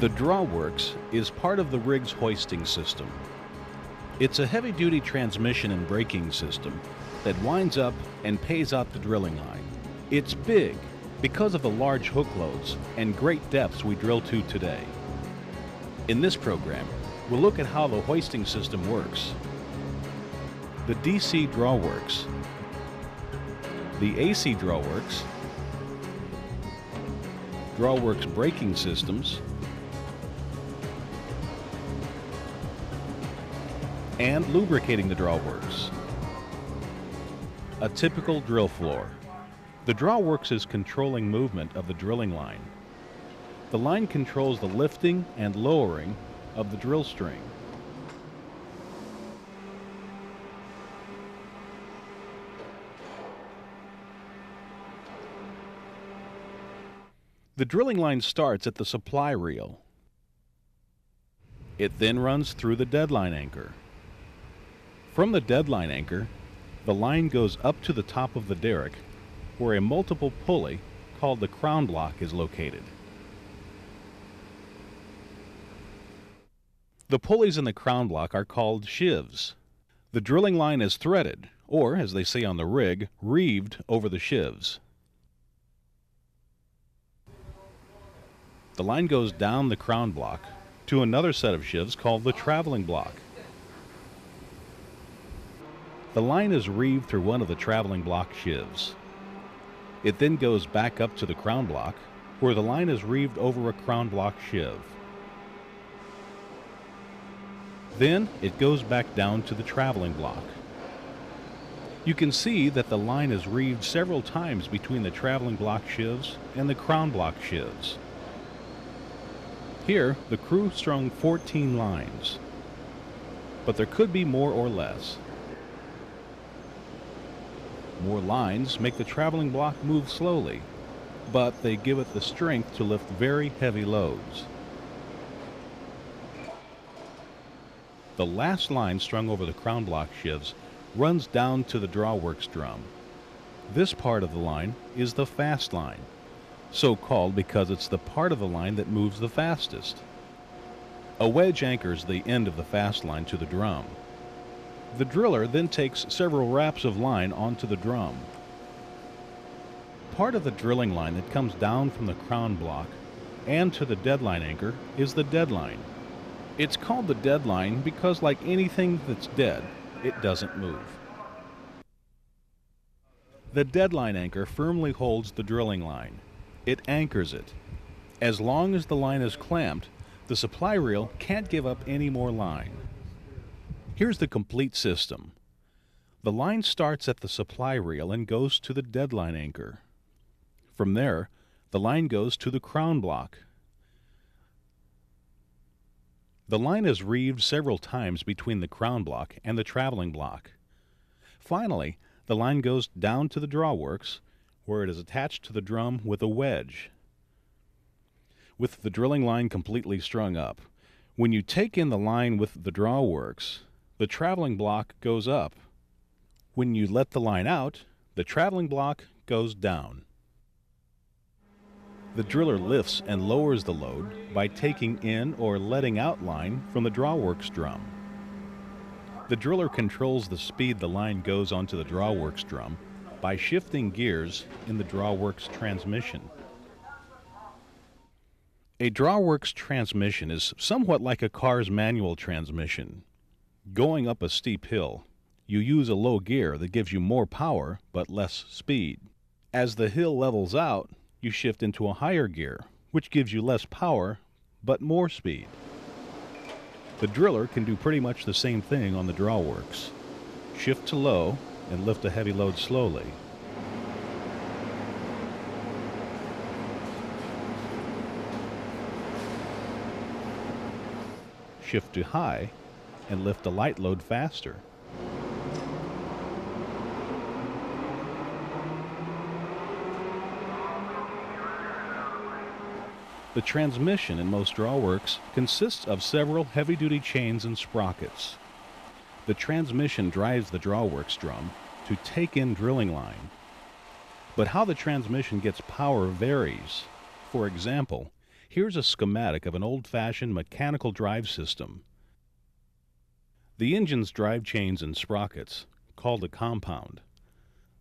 The drawworks is part of the rig's hoisting system. It's a heavy-duty transmission and braking system that winds up and pays out the drilling line. It's big because of the large hook loads and great depths we drill to today. In this program, we'll look at how the hoisting system works. The DC drawworks, the AC drawworks, drawworks braking systems, and lubricating the drawworks. A typical drill floor. The drawworks is controlling movement of the drilling line. The line controls the lifting and lowering of the drill string. The drilling line starts at the supply reel. It then runs through the deadline anchor. From the deadline anchor, the line goes up to the top of the derrick, where a multiple pulley called the crown block is located. The pulleys in the crown block are called sheaves. The drilling line is threaded, or as they say on the rig, reeved over the sheaves. The line goes down the crown block to another set of sheaves called the traveling block. The line is reeved through one of the traveling block sheaves. It then goes back up to the crown block, where the line is reeved over a crown block sheave. Then it goes back down to the traveling block. You can see that the line is reeved several times between the traveling block sheaves and the crown block sheaves. Here, the crew strung 14 lines, but there could be more or less. More lines make the traveling block move slowly, but they give it the strength to lift very heavy loads. The last line strung over the crown block sheaves runs down to the drawworks drum. This part of the line is the fast line, so called because it's the part of the line that moves the fastest. A wedge anchors the end of the fast line to the drum. The driller then takes several wraps of line onto the drum. Part of the drilling line that comes down from the crown block and to the deadline anchor is the deadline. It's called the deadline because, like anything that's dead, it doesn't move. The deadline anchor firmly holds the drilling line. It anchors it. As long as the line is clamped, the supply reel can't give up any more line. Here's the complete system. The line starts at the supply reel and goes to the deadline anchor. From there, the line goes to the crown block. The line is reeved several times between the crown block and the traveling block. Finally, the line goes down to the drawworks, where it is attached to the drum with a wedge. With the drilling line completely strung up, when you take in the line with the drawworks, the traveling block goes up. When you let the line out, the traveling block goes down. The driller lifts and lowers the load by taking in or letting out line from the drawworks drum. The driller controls the speed the line goes onto the drawworks drum by shifting gears in the drawworks transmission. A drawworks transmission is somewhat like a car's manual transmission. Going up a steep hill, you use a low gear that gives you more power but less speed. As the hill levels out, you shift into a higher gear, which gives you less power but more speed. The driller can do pretty much the same thing on the drawworks. Shift to low and lift a heavy load slowly. Shift to high and lift a light load faster. The transmission in most drawworks consists of several heavy-duty chains and sprockets. The transmission drives the drawworks drum to take in drilling line. But how the transmission gets power varies. For example, Here's a schematic of an old-fashioned mechanical drive system. The engine's drive chains and sprockets, called a compound.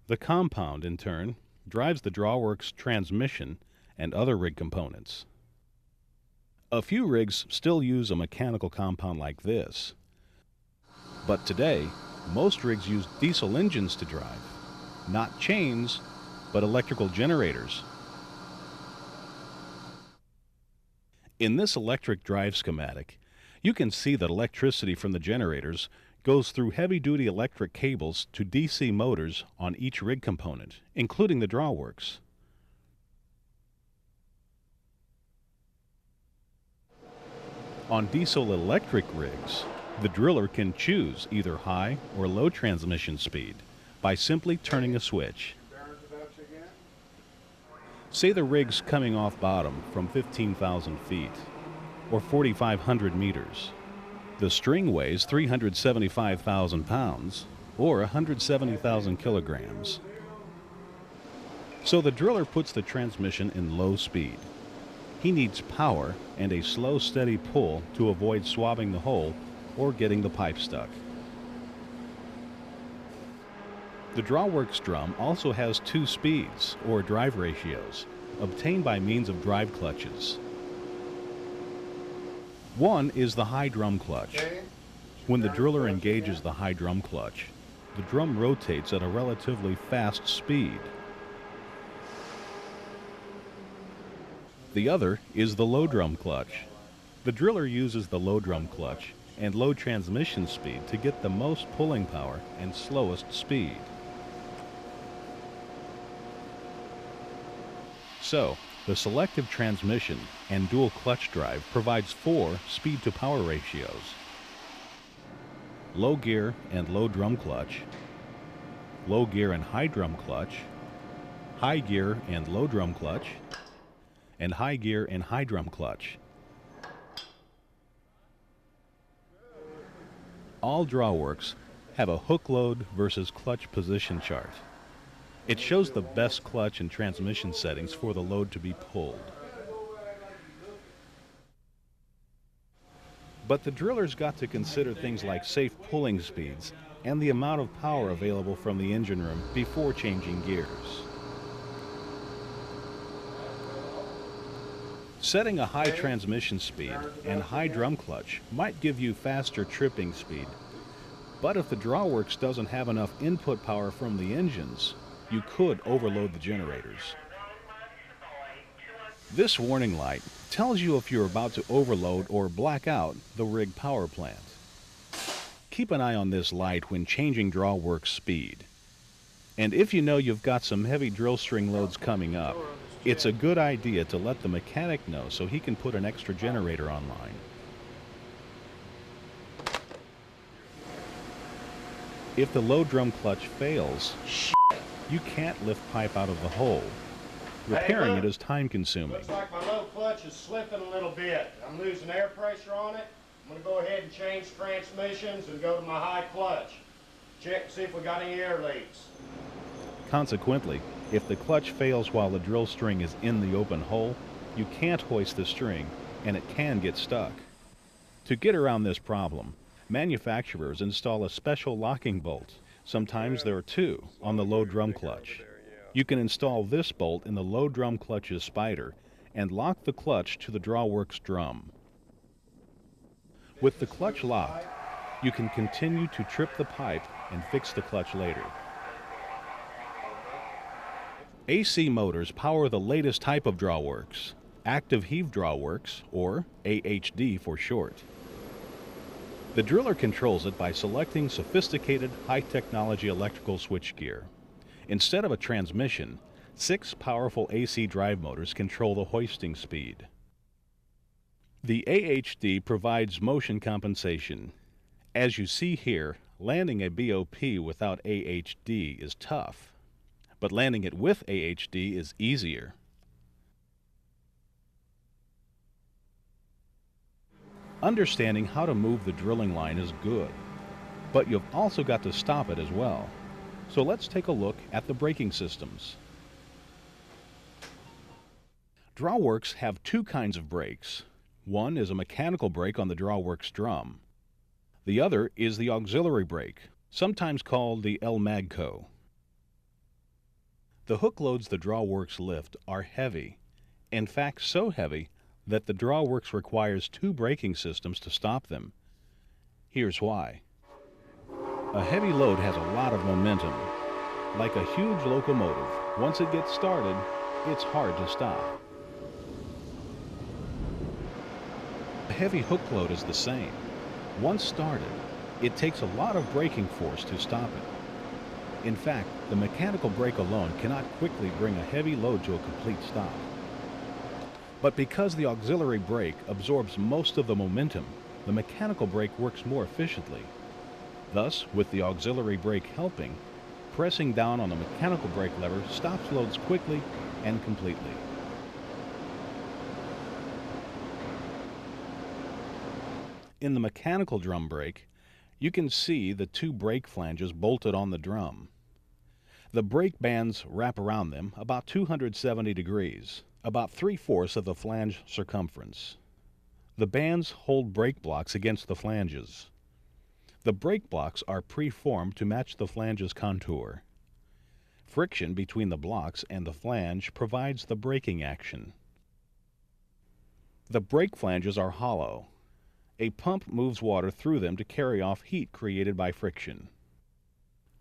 The compound, in turn, drives the Drawworks transmission and other rig components. A few rigs still use a mechanical compound like this, but today, most rigs use diesel engines to drive. Not chains, but electrical generators. In this electric drive schematic, you can see that electricity from the generators goes through heavy-duty electric cables to DC motors on each rig component, including the Drawworks. On diesel-electric rigs, the driller can choose either high or low transmission speed by simply turning a switch. Say the rig's coming off bottom from 15,000 feet or 4,500 meters. The string weighs 375,000 pounds or 170,000 kilograms. So the driller puts the transmission in low speed. He needs power and a slow, steady pull to avoid swabbing the hole or getting the pipe stuck. The Drawworks drum also has two speeds, or drive ratios, obtained by means of drive clutches. One is the high drum clutch. When the driller engages the high drum clutch, the drum rotates at a relatively fast speed. The other is the low drum clutch. The driller uses the low drum clutch and low transmission speed to get the most pulling power and slowest speed. So, the selective transmission and dual clutch drive provides four speed-to-power ratios: low gear and low drum clutch, low gear and high drum clutch, high gear and low drum clutch, and high gear and high drum clutch. All Drawworks have a hook load versus clutch position chart. It shows the best clutch and transmission settings for the load to be pulled. But the driller's got to consider things like safe pulling speeds and the amount of power available from the engine room before changing gears. Setting a high transmission speed and high drum clutch might give you faster tripping speed, but if the Drawworks doesn't have enough input power from the engines, you could overload the generators. This warning light tells you if you're about to overload or black out the rig power plant. Keep an eye on this light when changing Drawworks speed. And if you know you've got some heavy drill string loads coming up, it's a good idea to let the mechanic know so he can put an extra generator online. If the low drum clutch fails, you can't lift pipe out of the hole. Repairing it is time consuming. Looks like my low clutch is slipping a little bit. I'm losing air pressure on it. I'm going to go ahead and change transmissions and go to my high clutch. Check and see if we got any air leaks. Consequently, if the clutch fails while the drill string is in the open hole, you can't hoist the string and it can get stuck. To get around this problem, manufacturers install a special locking bolt. Sometimes there are two on the low drum clutch. You can install this bolt in the low drum clutch's spider and lock the clutch to the Drawworks drum. With the clutch locked, you can continue to trip the pipe and fix the clutch later. AC motors power the latest type of Drawworks, Active Heave Drawworks, or AHD for short. The driller controls it by selecting sophisticated high-technology electrical switchgear. Instead of a transmission, 6 powerful AC drive motors control the hoisting speed. The AHD provides motion compensation. As you see here, landing a BOP without AHD is tough, but landing it with AHD is easier. Understanding how to move the drilling line is good, but you've also got to stop it as well. So let's take a look at the braking systems. Drawworks have two kinds of brakes. One is a mechanical brake on the Drawworks drum. The other is the auxiliary brake, sometimes called the El-Magco. The hook loads the Drawworks lift are heavy, in fact so heavy that the Drawworks requires two braking systems to stop them. Here's why. A heavy load has a lot of momentum. Like a huge locomotive, once it gets started, it's hard to stop. A heavy hook load is the same. Once started, it takes a lot of braking force to stop it. In fact, the mechanical brake alone cannot quickly bring a heavy load to a complete stop. But because the auxiliary brake absorbs most of the momentum, the mechanical brake works more efficiently. Thus, with the auxiliary brake helping, pressing down on the mechanical brake lever stops loads quickly and completely. In the mechanical drum brake, you can see the two brake flanges bolted on the drum. The brake bands wrap around them about 270 degrees, about 3/4 of the flange circumference. The bands hold brake blocks against the flanges. The brake blocks are pre-formed to match the flange's contour. Friction between the blocks and the flange provides the braking action. The brake flanges are hollow. A pump moves water through them to carry off heat created by friction.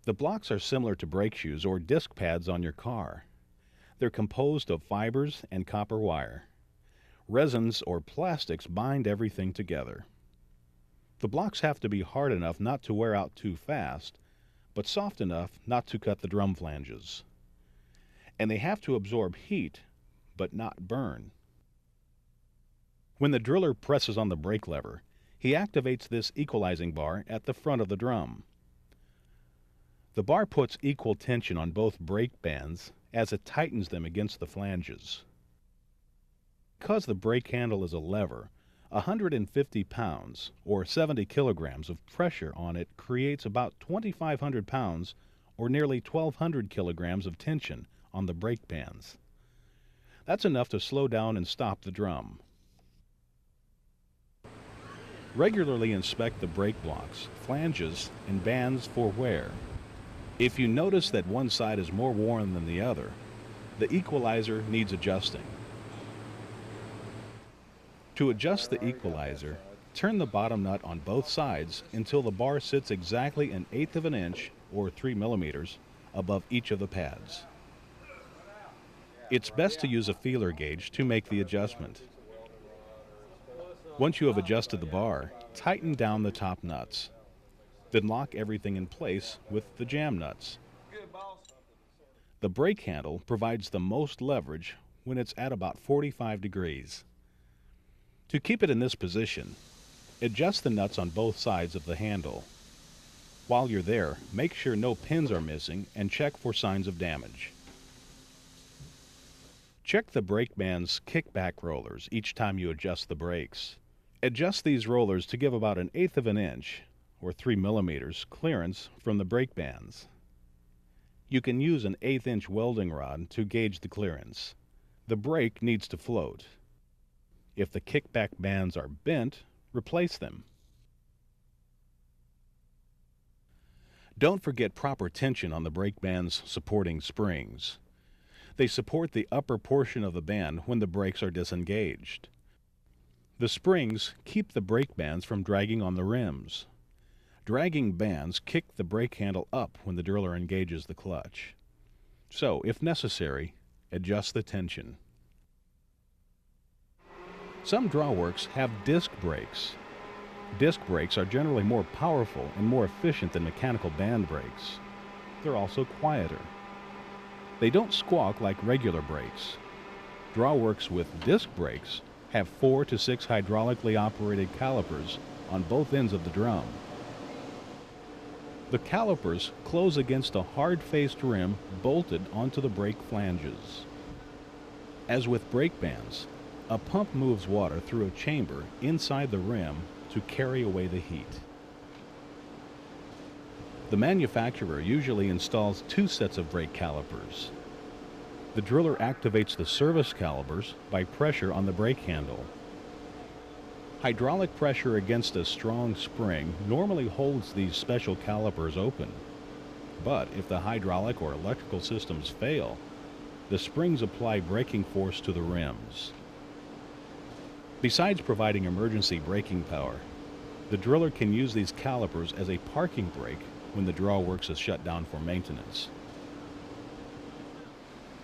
The blocks are similar to brake shoes or disc pads on your car. They're composed of fibers and copper wire. Resins or plastics bind everything together. The blocks have to be hard enough not to wear out too fast, but soft enough not to cut the drum flanges. And they have to absorb heat, but not burn. When the driller presses on the brake lever, he activates this equalizing bar at the front of the drum. The bar puts equal tension on both brake bands as it tightens them against the flanges. Because the brake handle is a lever, 150 pounds or 70 kilograms of pressure on it creates about 2,500 pounds or nearly 1,200 kilograms of tension on the brake bands. That's enough to slow down and stop the drum. Regularly inspect the brake blocks, flanges, and bands for wear. If you notice that one side is more worn than the other, the equalizer needs adjusting. To adjust the equalizer, turn the bottom nut on both sides until the bar sits exactly 1/8 of an inch, or 3 millimeters, above each of the pads. It's best to use a feeler gauge to make the adjustment. Once you have adjusted the bar, tighten down the top nuts. Then lock everything in place with the jam nuts. The brake handle provides the most leverage when it's at about 45 degrees. To keep it in this position, adjust the nuts on both sides of the handle. While you're there, make sure no pins are missing and check for signs of damage. Check the brake band's kickback rollers each time you adjust the brakes. Adjust these rollers to give about 1/8 of an inch, or 3 millimeters, clearance from the brake bands. You can use an 1/8 inch welding rod to gauge the clearance. The brake needs to float. If the kickback bands are bent, replace them. Don't forget proper tension on the brake band's supporting springs. They support the upper portion of the band when the brakes are disengaged. The springs keep the brake bands from dragging on the rims. Dragging bands kick the brake handle up when the driller engages the clutch. So, if necessary, adjust the tension. Some Drawworks have disc brakes. Disc brakes are generally more powerful and more efficient than mechanical band brakes. They're also quieter. They don't squawk like regular brakes. Drawworks with disc brakes have 4 to 6 hydraulically operated calipers on both ends of the drum. The calipers close against a hard-faced rim bolted onto the brake flanges. As with brake bands, a pump moves water through a chamber inside the rim to carry away the heat. The manufacturer usually installs 2 sets of brake calipers. The driller activates the service calipers by pressure on the brake handle. Hydraulic pressure against a strong spring normally holds these special calipers open. But if the hydraulic or electrical systems fail, the springs apply braking force to the rims. Besides providing emergency braking power, the driller can use these calipers as a parking brake when the drawworks is shut down for maintenance.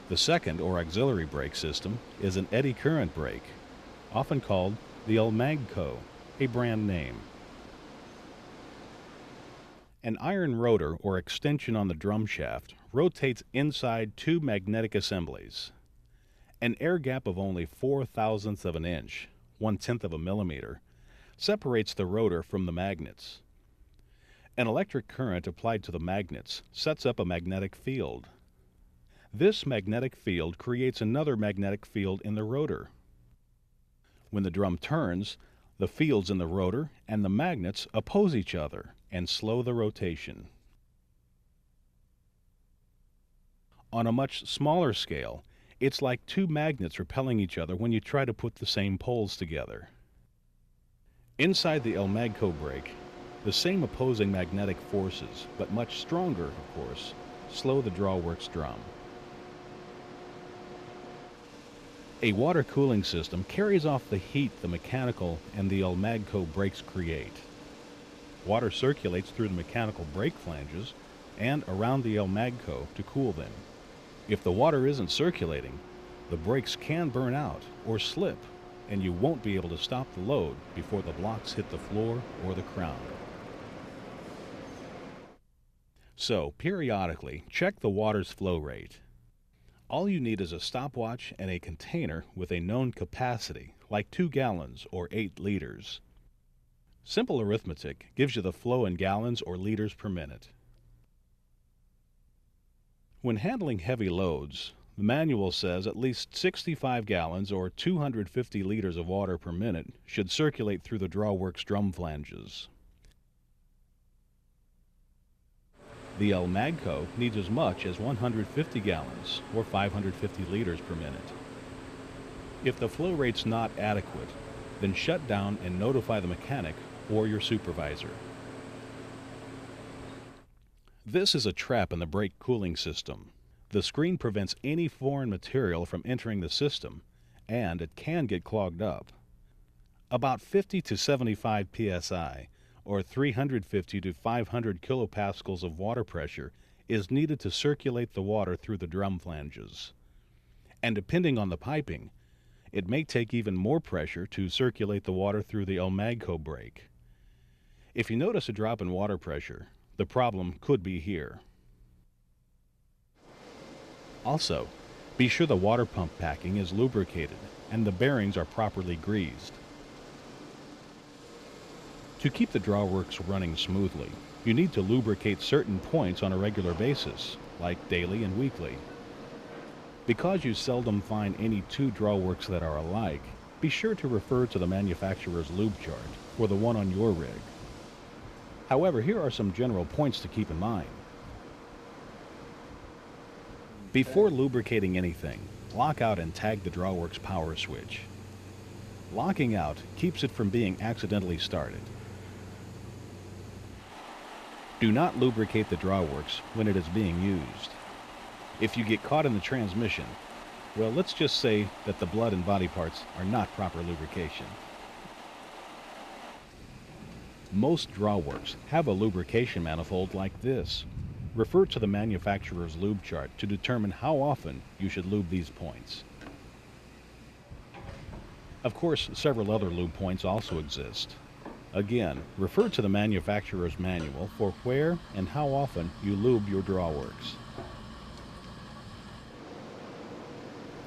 The second, or auxiliary brake system, is an eddy current brake, often called the Almagco, a brand name. An iron rotor, or extension on the drum shaft, rotates inside two magnetic assemblies. An air gap of only 0.004 of an inch, 1/10 of a millimeter, separates the rotor from the magnets. An electric current applied to the magnets sets up a magnetic field. This magnetic field creates another magnetic field in the rotor. When the drum turns, the fields in the rotor and the magnets oppose each other and slow the rotation. On a much smaller scale, it's like two magnets repelling each other when you try to put the same poles together. Inside the Almagco brake, the same opposing magnetic forces, but much stronger, of course, slow the drawworks drum. A water cooling system carries off the heat the mechanical and the Almagco brakes create. Water circulates through the mechanical brake flanges and around the Almagco to cool them. If the water isn't circulating, the brakes can burn out or slip, and you won't be able to stop the load before the blocks hit the floor or the crown. So, periodically, check the water's flow rate. All you need is a stopwatch and a container with a known capacity, like 2 gallons or 8 liters. Simple arithmetic gives you the flow in gallons or liters per minute. When handling heavy loads, the manual says at least 65 gallons or 250 liters of water per minute should circulate through the drawworks drum flanges. The Almagco needs as much as 150 gallons or 550 liters per minute. If the flow rate's not adequate, then shut down and notify the mechanic or your supervisor. This is a trap in the brake cooling system. The screen prevents any foreign material from entering the system, and it can get clogged up. About 50 to 75 psi, or 350 to 500 kilopascals of water pressure, is needed to circulate the water through the drum flanges. And depending on the piping, it may take even more pressure to circulate the water through the Almagco brake. If you notice a drop in water pressure, the problem could be here. Also, be sure the water pump packing is lubricated and the bearings are properly greased. To keep the drawworks running smoothly, you need to lubricate certain points on a regular basis, like daily and weekly. Because you seldom find any two drawworks that are alike, be sure to refer to the manufacturer's lube chart for the one on your rig. However, here are some general points to keep in mind. Before lubricating anything, lock out and tag the drawworks power switch. Locking out keeps it from being accidentally started. Do not lubricate the drawworks when it is being used. If you get caught in the transmission, well, let's just say that the blood and body parts are not proper lubrication. Most drawworks have a lubrication manifold like this. Refer to the manufacturer's lube chart to determine how often you should lube these points. Of course, several other lube points also exist. Again, refer to the manufacturer's manual for where and how often you lube your drawworks.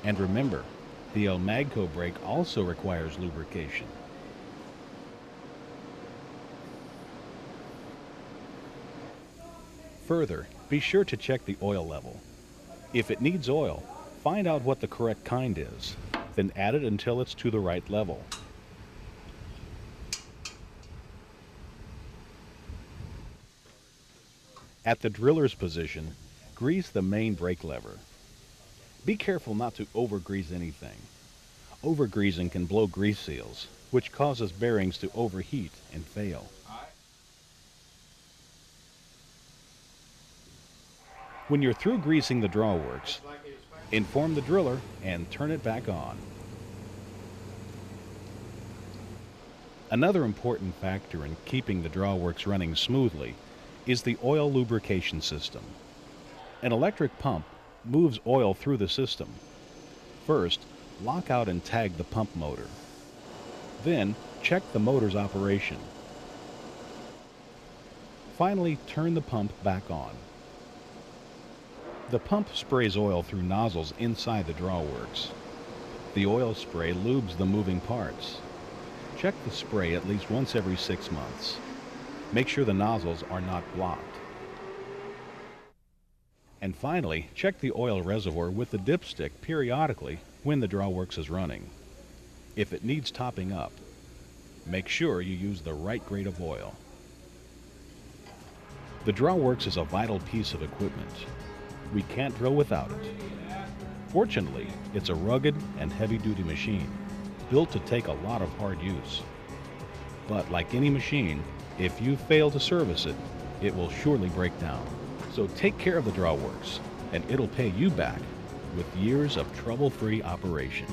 And remember, the Almagco brake also requires lubrication. Further, be sure to check the oil level. If it needs oil, find out what the correct kind is, then add it until it's to the right level. At the driller's position, grease the main brake lever. Be careful not to overgrease anything. Overgreasing can blow grease seals, which causes bearings to overheat and fail. When you're through greasing the drawworks, inform the driller and turn it back on. Another important factor in keeping the drawworks running smoothly is the oil lubrication system. An electric pump moves oil through the system. First, lock out and tag the pump motor. Then, check the motor's operation. Finally, turn the pump back on. The pump sprays oil through nozzles inside the drawworks. The oil spray lubes the moving parts. Check the spray at least once every 6 months. Make sure the nozzles are not blocked. And finally, check the oil reservoir with the dipstick periodically when the drawworks is running. If it needs topping up, make sure you use the right grade of oil. The drawworks is a vital piece of equipment. We can't drill without it. Fortunately, it's a rugged and heavy-duty machine, built to take a lot of hard use. But like any machine, if you fail to service it, it will surely break down. So take care of the drawworks, and it'll pay you back with years of trouble-free operation.